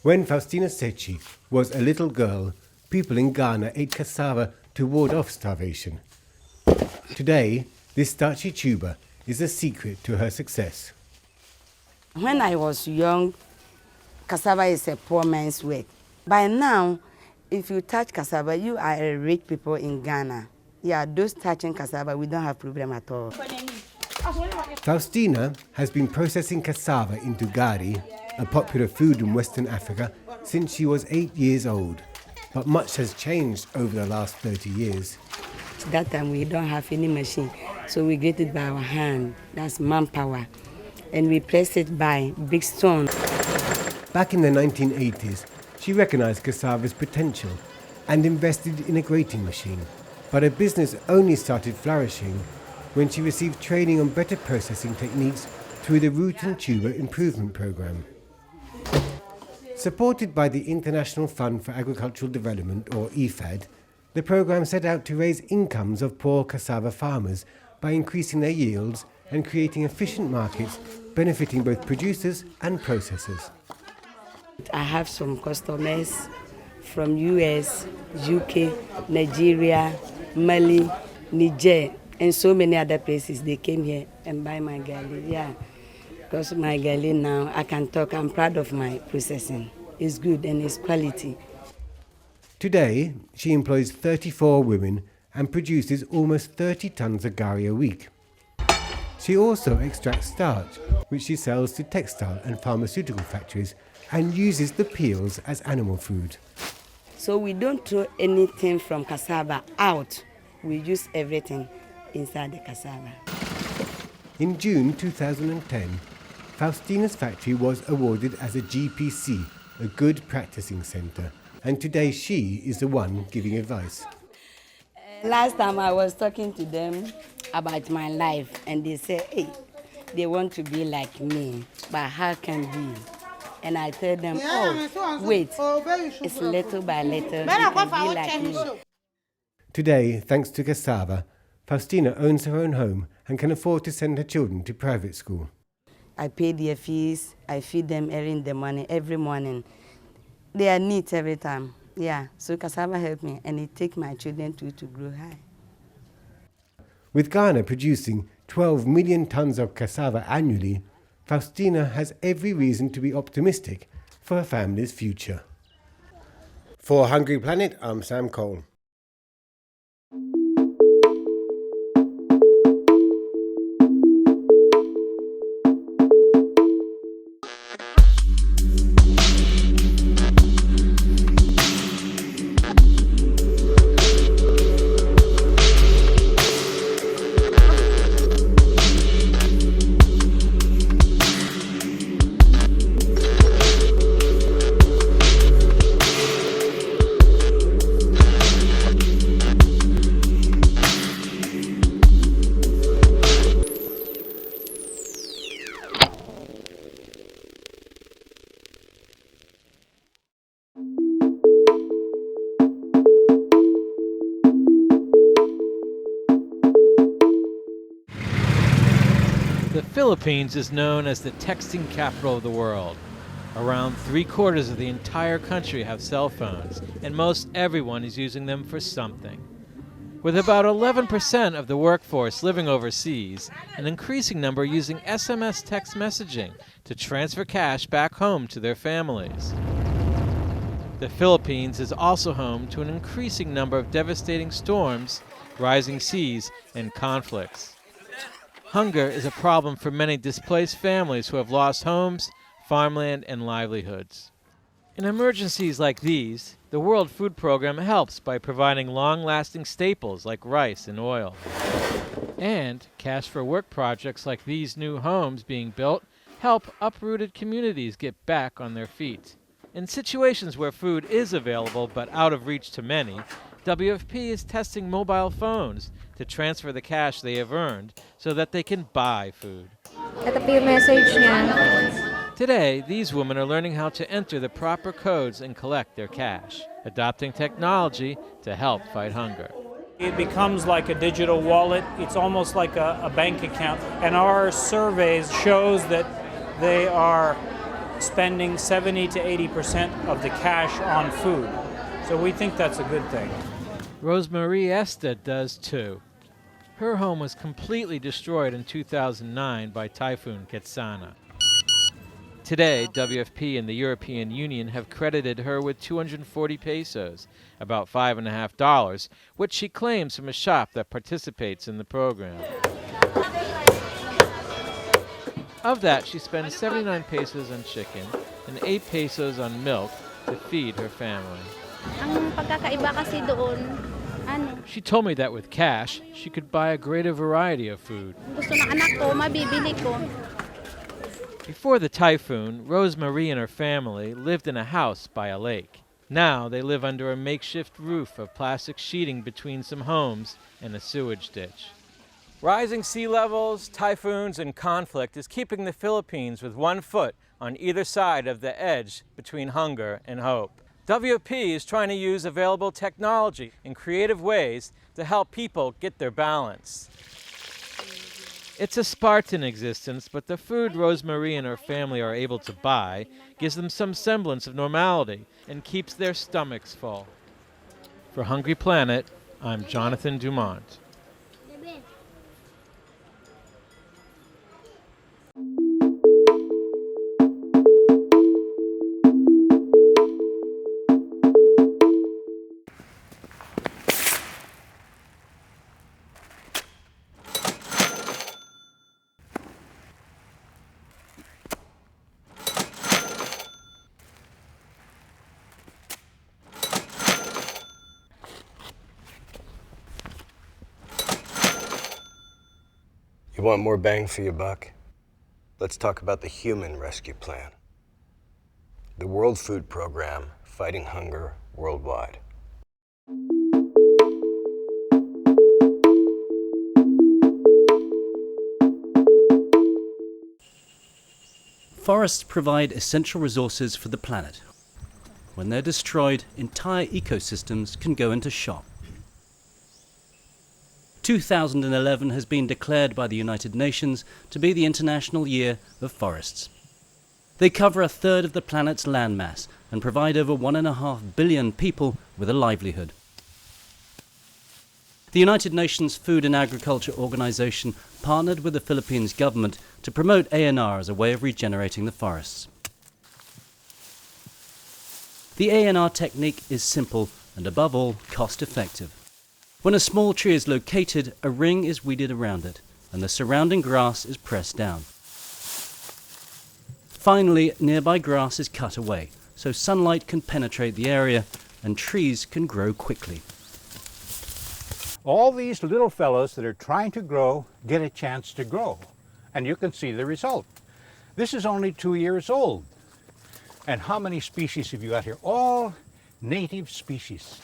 When Faustina Sechi was a little girl, people in Ghana ate cassava to ward off starvation. Today, this starchy tuber is the secret to her success. When I was young, cassava is a poor man's work. By now, if you touch cassava, you are a rich people in Ghana. Yeah, those touching cassava, we don't have problem at all. Faustina has been processing cassava into gari, a popular food in Western Africa, since she was 8 years old. But much has changed over the last 30 years. That time we don't have any machine, so we get it by our hand. That's manpower. And we press it by big stone. Back in the 1980s, she recognized cassava's potential and invested in a grating machine. But her business only started flourishing when she received training on better processing techniques through the Root and Tuber Improvement Program. Supported by the International Fund for Agricultural Development, or IFAD, the program set out to raise incomes of poor cassava farmers by increasing their yields and creating efficient markets benefiting both producers and processors. I have some customers from US, UK, Nigeria, Mali, Niger, and so many other places. They came here and buy my garlic. Yeah, because my garlic now, I can talk. I'm proud of my processing. It's good and it's quality. Today, she employs 34 women and produces almost 30 tons of gari a week. She also extracts starch, which she sells to textile and pharmaceutical factories and uses the peels as animal food. So we don't throw anything from cassava out. We use everything inside the cassava. In June 2010, Faustina's factory was awarded as a GPC, a Good Practicing Centre, and today she is the one giving advice. Last time I was talking to them about my life, and they said, hey, they want to be like me, but how can be? And I tell them, oh, wait, it's little by little, you can be like me. Today, thanks to Cassava, Faustina owns her own home and can afford to send her children to private school. I pay their fees, I feed them every morning. They are neat every time. Yeah, so cassava helped me, and it takes my children to grow high. With Ghana producing 12 million tons of cassava annually, Faustina has every reason to be optimistic for her family's future. For Hungry Planet, I'm Sam Cole. The Philippines is known as the texting capital of the world. Around 3/4 of the entire country have cell phones, and most everyone is using them for something. With about 11% of the workforce living overseas, an increasing number using SMS text messaging to transfer cash back home to their families. The Philippines is also home to an increasing number of devastating storms, rising seas, and conflicts. Hunger is a problem for many displaced families who have lost homes, farmland, and livelihoods. In emergencies like these, the World Food Program helps by providing long-lasting staples like rice and oil. And cash for work projects like these new homes being built help uprooted communities get back on their feet. In situations where food is available but out of reach to many, WFP is testing mobile phones to transfer the cash they have earned so that they can buy food. Ito po yung message niya. Today, these women are learning how to enter the proper codes and collect their cash, adopting technology to help fight hunger. It becomes like a digital wallet. It's almost like a bank account. And our surveys shows that they are spending 70 to 80% of the cash on food. So we think that's a good thing. Rosemarie Esther does too. Her home was completely destroyed in 2009 by Typhoon Cassava. Today, WFP and the European Union have credited her with 240 pesos, about $5.50, which she claims from a shop that participates in the program. Of that, she spends 79 pesos on chicken and 8 pesos on milk to feed her family. Ang pagkakaiba kasi doon, She told me that with cash, she could buy a greater variety of food. gusto ng anak ko, mabibili ko. Before the typhoon, Rosemarie and her family lived in a house by a lake. Now they live under a makeshift roof of plastic sheeting between some homes and a sewage ditch. Rising sea levels, typhoons, and conflict is keeping the Philippines with one foot on either side of the edge between hunger and hope. WFP is trying to use available technology in creative ways to help people get their balance. It's a Spartan existence, but the food Rosemarie and her family are able to buy gives them some semblance of normality and keeps their stomachs full. For Hungry Planet, I'm Jonathan Dumont. You want more bang for your buck? Let's talk about the human rescue plan. The World Food Program, fighting hunger worldwide. Forests provide essential resources for the planet. When they're destroyed, entire ecosystems can go into shock. 2011 has been declared by the United Nations to be the International Year of Forests. They cover a third of the planet's landmass and provide over 1.5 billion people with a livelihood. The United Nations Food and Agriculture Organization partnered with the Philippines government to promote ANR as a way of regenerating the forests. The ANR technique is simple and, above all, cost-effective. When a small tree is located, a ring is weeded around it, and the surrounding grass is pressed down. Finally, nearby grass is cut away, so sunlight can penetrate the area and trees can grow quickly. All these little fellows that are trying to grow get a chance to grow, and you can see the result. This is only 2 years old. And how many species have you got here? All native species.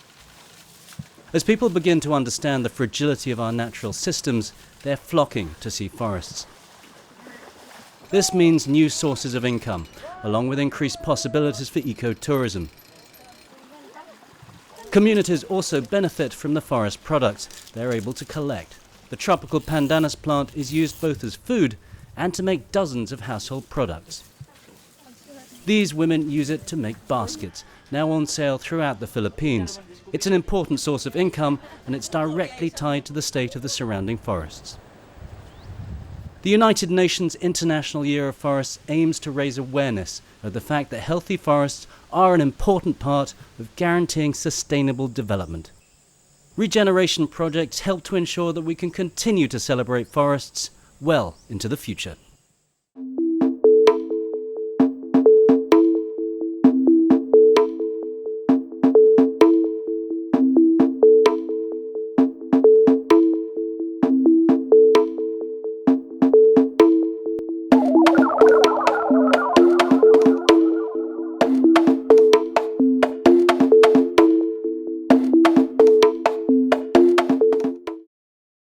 As people begin to understand the fragility of our natural systems, they're flocking to see forests. This means new sources of income, along with increased possibilities for ecotourism. Communities also benefit from the forest products they're able to collect. The tropical pandanus plant is used both as food and to make dozens of household products. These women use it to make baskets, now on sale throughout the Philippines. It's an important source of income, and it's directly tied to the state of the surrounding forests. The United Nations International Year of Forests aims to raise awareness of the fact that healthy forests are an important part of guaranteeing sustainable development. Regeneration projects help to ensure that we can continue to celebrate forests well into the future.